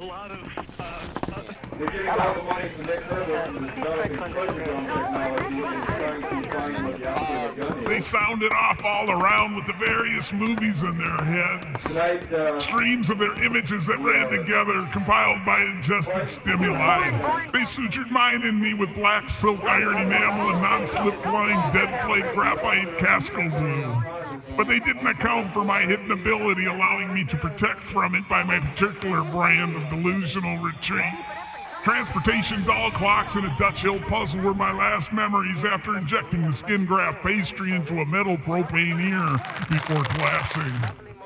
lot of They're getting all the money from Nick Herbert and developing pleasure dome technology and trying to find what the output of the gun They is. sounded off all around with the various movies in their heads. Tonight, Streams of their images that ran together, compiled by ingested stimuli. They sutured mine in me with black silk iron enamel and non-slip flying dead flake graphite Casco glue. But they didn't account for my hidden ability, allowing me to protect from it by my particular brand of delusional retreat. Transportation doll clocks and a Dutch Hill puzzle were my last memories after injecting the skin graft pastry into a metal propane ear before collapsing.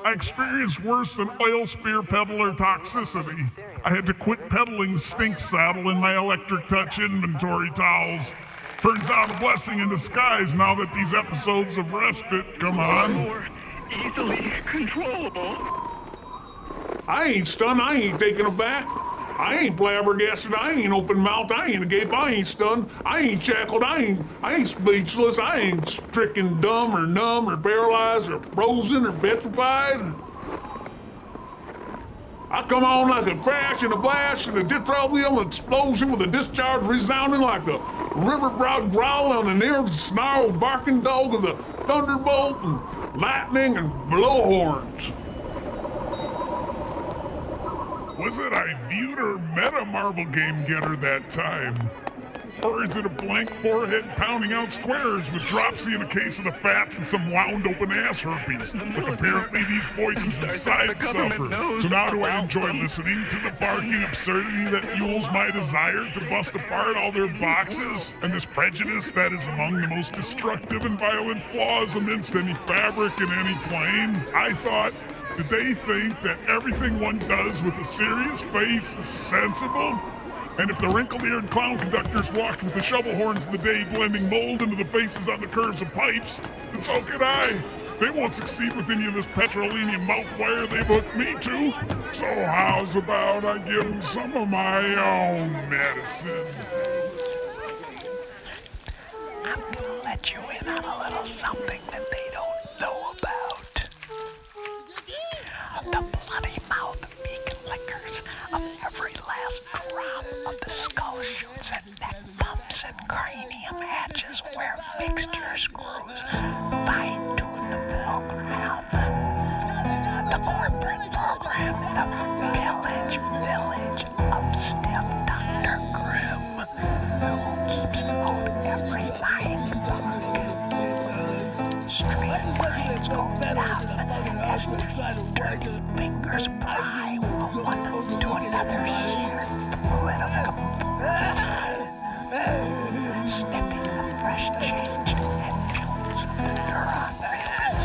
I experienced worse than oil spear peddler toxicity. I had to quit peddling stink saddle in my electric touch inventory towels. Turns out a blessing in disguise now that these episodes of respite come on. more easily controllable. I ain't stunned, I ain't taken aback. I ain't flabbergasted, I ain't open mouthed, I ain't agape, I ain't stunned, I ain't shackled, I ain't speechless, I ain't stricken dumb or numb or paralyzed or frozen or petrified. I come on like a crash and a blast and a ditroleum explosion with a discharge resounding like the river growl on the near snarled barking dog of the thunderbolt and lightning and blowhorns. Was it I viewed or met a marble game getter that time? Or is it a blank forehead pounding out squares with dropsy in a case of the fats and some wound open ass herpes? But apparently these voices inside suffer. So now do I enjoy listening to the barking absurdity that fuels my desire to bust apart all their boxes? And this prejudice that is among the most destructive and violent flaws amidst any fabric in any plane? I thought, did they think that everything one does with a serious face is sensible? And if the wrinkle-eared clown conductors walked with the shovel horns of the day blending mold into the faces on the curves of pipes, then so could I. They won't succeed with any of this petroleum mouth wire they've hooked me to. So how's about I give them some of my own medicine? I'm gonna let you in on a little something that they don't know about. The bloody mouth beak lickers of every last drop of the skull shoots and neck bumps and cranium hatches where mixture screws fine-tune the program. The corporate program in the village of stiff Dr. Grimm, who keeps out every mind bug. Straight lines go down as dirty fingers pry one to another here, fluid of comfort. Snipping the fresh change and fumes of the neuron ribbons.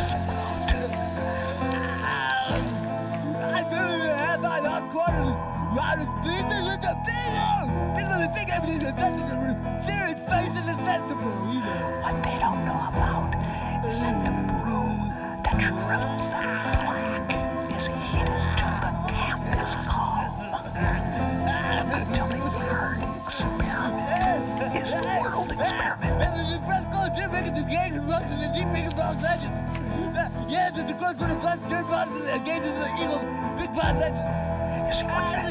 What they don't know about is that the brew that shrivels the flack is heated to the campus calm. Until the hard experiment is the world experiment.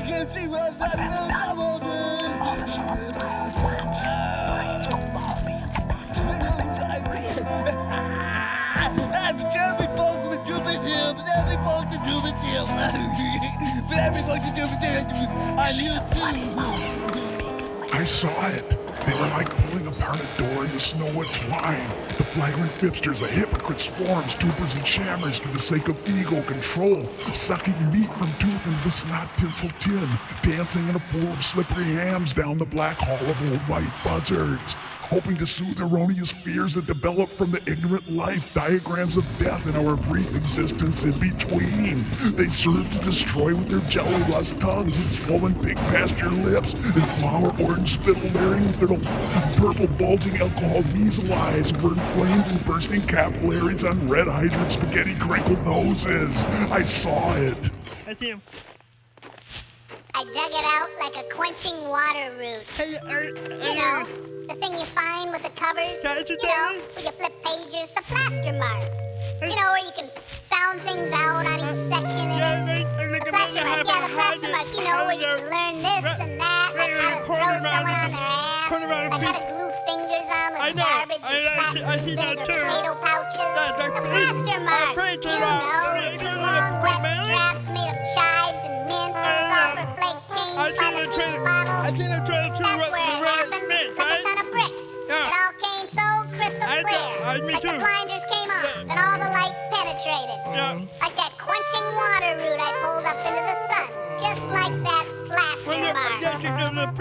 You see, once that's done, all the solar plants, minds go balmy and the backs of the perfect Every folks with Jupiter Hill, every folks with Jupiter Hill, every folks with Jupiter Hill, I knew too. I saw it. They were like pulling apart a door in the snow and twine. The flagrant fipsters, the hypocrite swarms, troopers and shammers for the sake of ego control, sucking meat from tooth into the snot tinsel tin, dancing in a pool of slippery hams down the black hall of old white buzzards, hoping to soothe erroneous fears that develop from the ignorant life diagrams of death in our brief existence in between. They serve to destroy with their jelly-rust tongues and swollen pig pasture lips and flower orange spittle-bearing with their purple bulging alcohol measle eyes over inflamed and bursting capillaries on red hydrant spaghetti crinkled noses. I saw it. I see him. I dug it out like a quenching water root. Hey, You know, the thing you find with the covers. Can I You know, where you flip pages, the plaster mark. You know, where you can sound things out on each section. And the plaster mark, yeah, the plaster mark. you know, where you can learn this and that, like how to throw someone on their ass, like how to glue fingers on with garbage and flat vinegar potato pouches. The Blaster Mark, you know, long wet straps made of chives and mint, sulfur flake chains by the peach bottles. That's where it happened, like a ton of bricks. It all came so crystal clear, like the blinders came off and all the light penetrated. Like that quenching water route I pulled up into the sun, just like that Blaster Mark.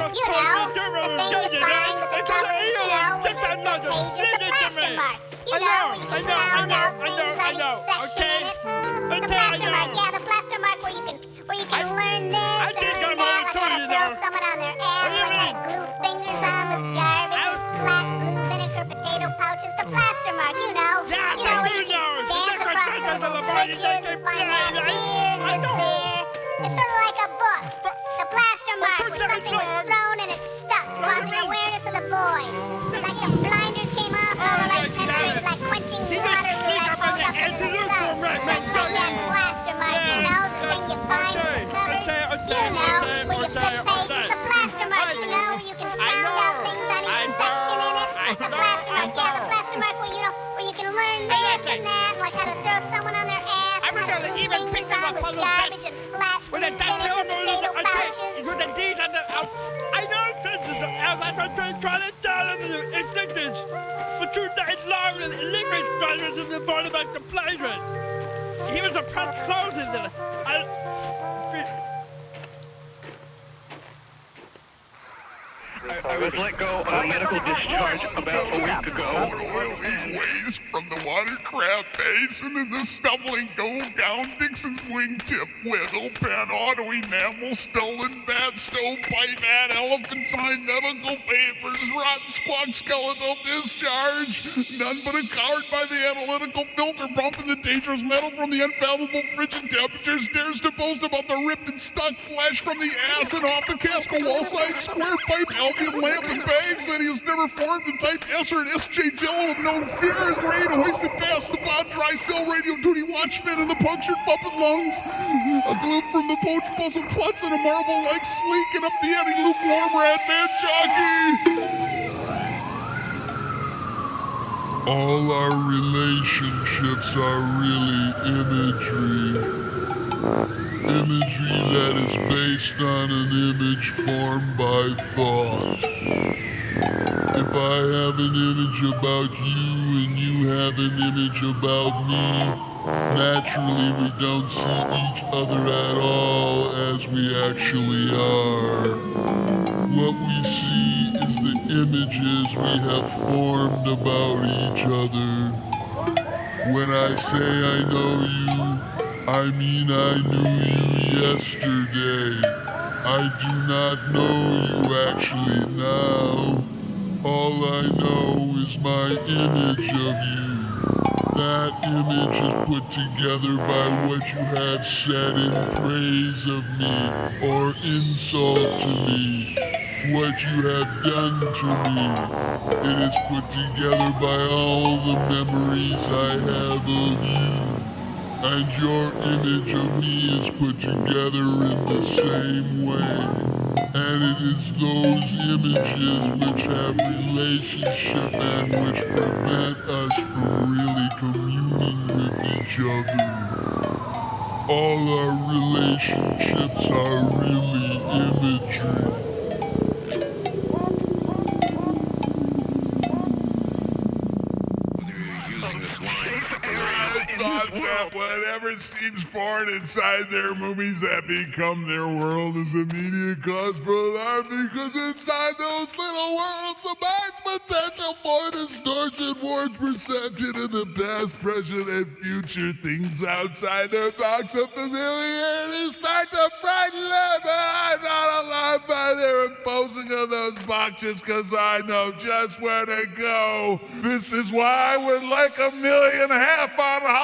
You know, the thing you find with the covers, you know, with the pages of Blaster Mark. You know, where you can sound out things on each section in it. The Blaster Mark, yeah, the Blaster Mark where you can learn this and learn that, like how to throw someone on their ass, like how to glue fingers on with garbage and flat blue vinegar potato pouches. The Blaster Mark, you know, where you can dance across the bridges and find that weirdness there. It's sort of like a book. The Blaster Mark, where something was thrown and it stuck, causing awareness of the boys. Like the blinders came off, all the light penetrated, like quenching water route I pulled up into the sun. Just like that Blaster Mark, you know, the thing you find with the covers. You know, where you flip pages. The Blaster Mark, you know, where you can sound out things on each section in it. The Blaster Mark, yeah, the Blaster Mark where you can learn this and that, like how to throw someone on their ass, and how to glue fingers on with garbage and flat blue vinegar potato pouches. I know I'm trying to tell him the existence for 2 days long with liquid spiders in the bottom of the playground. He was a prompt closing that I was let go on a medical discharge about a week ago. Oily waste from the watercraft basin and the stumbling go down Dixon's wingtip, wiggle, pen, auto enamel, stolen bat, stovepipe, ad, elephantine, medical papers, rotten squawk, skeletal discharge. None but a coward by the analytical filter pumping the dangerous metal from the unfathomable frigid temperatures dares to boast about the ripped and stuck flesh from the ass and off the Casco wall-side square pipe Albion lamp and bags that he has never formed and typed S or an SJ Jello with known fear is ready to hoist it past the Bond Dry Cell radio duty watchman and the punctured puppet lungs. A gloom from the poached puzzle pluts and a marble like sleeking up the Eddie lukewarm rat man jockey. All our relationships are really imagery. Imagery that is based on an image formed by thought. If I have an image about you and you have an image about me, naturally we don't see each other at all as we actually are. What we see is the images we have formed about each other. When I say I know you, I mean I knew you yesterday. I do not know you actually now. All I know is my image of you. That image is put together by what you have said in praise of me or insult to me. What you have done to me. It is put together by all the memories I have of you. And your image of me is put together in the same way. And it is those images which have relationship and which prevent us from really communing with each other. All our relationships are really imagery. That whatever seems foreign inside their movies that become their world is immediate cause for alarm because inside those little worlds the max potential for distortion, warped perception of the past, present, and future. Things outside their box of familiarity start to frighten them. I'm not alarmed by their imposing of those boxes cause I know just where to go. This is why I would like $1.5 million on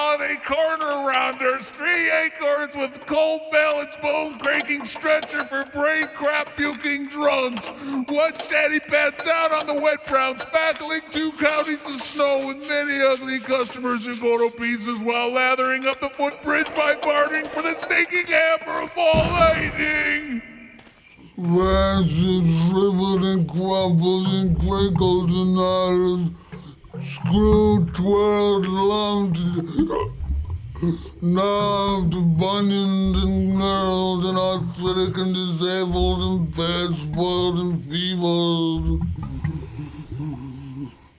holiday corner rounders, 3 acorns with cold balance, bone-breaking stretcher for brain crap-puking drunks, 1 shanty pad down on the wet brown, spackling 2 counties of snow with many ugly customers who go to pieces while lathering up the footbridge by bartering for the stinking hammer of all lightning. Branches shriveled and crumpled and crinkled and knotted, screwed, twirled, lumped, knobbed, bunioned and knurled and arthritic and disabled and bad, spoiled and feebled.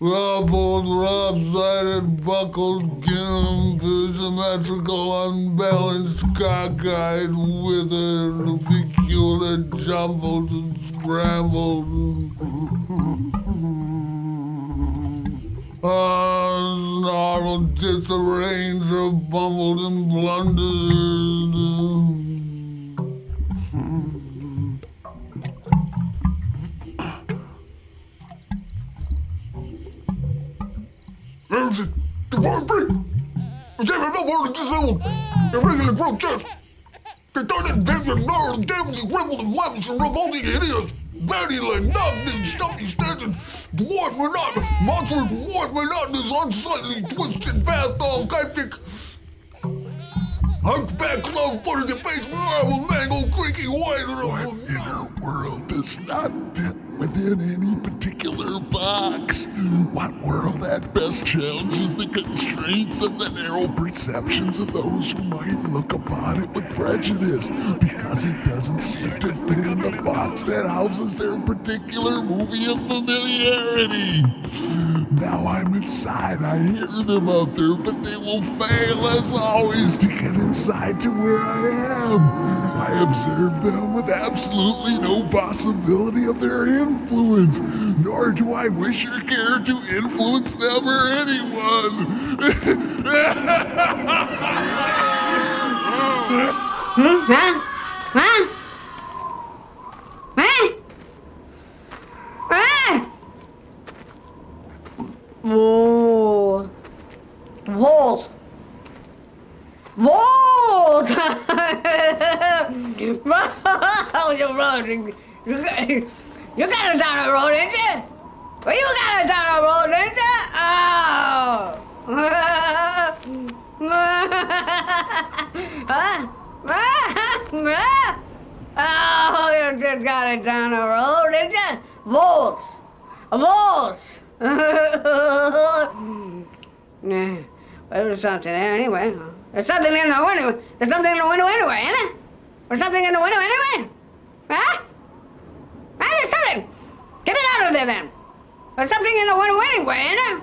Ruffled, lopsided, buckled, gingham, symmetrical, unbalanced, cockeyed, withered, peculiar, jumbled and scrambled. Snarled, disarranged, bumbled and blundered. There's the barbaric. It's even no more than disabled. Irregular grotesque. They thought it big and gnarled, damaged, crippled, and lavish and revolting, hideous, batty-like, knock-kneed, stumpy, standard, dwarf, monstrous, dwarf, monotonous, unsightly, twisted, bath-all, kyphic, hunchback, club-footed, defaced, marble, mangled, creaky, white, What inner world does not fit within any particular box? What world at best challenges the constraints of the narrow perceptions of those who might look upon it with prejudice because it doesn't seem to fit in the box that houses their particular movie of familiarity? Now I'm inside, I hear them out there, but they will fail as always to get inside to where I am. I observe them with absolutely no possibility of their influence, nor do I wish or care to influence them or anyone. Whoa. Walls. Walls! You're running. You got a down the road, didn't you? Well, you got a down the road, didn't you? Oh, you just got it down the road, didn't you? Walls. Walls. Nah. Well, there's something there anyway. There's something in the window. There's something in the window anyway, isn't it? There's something in the window anyway. Huh? There's something. Get it out of there then. There's something in the window anyway, isn't it?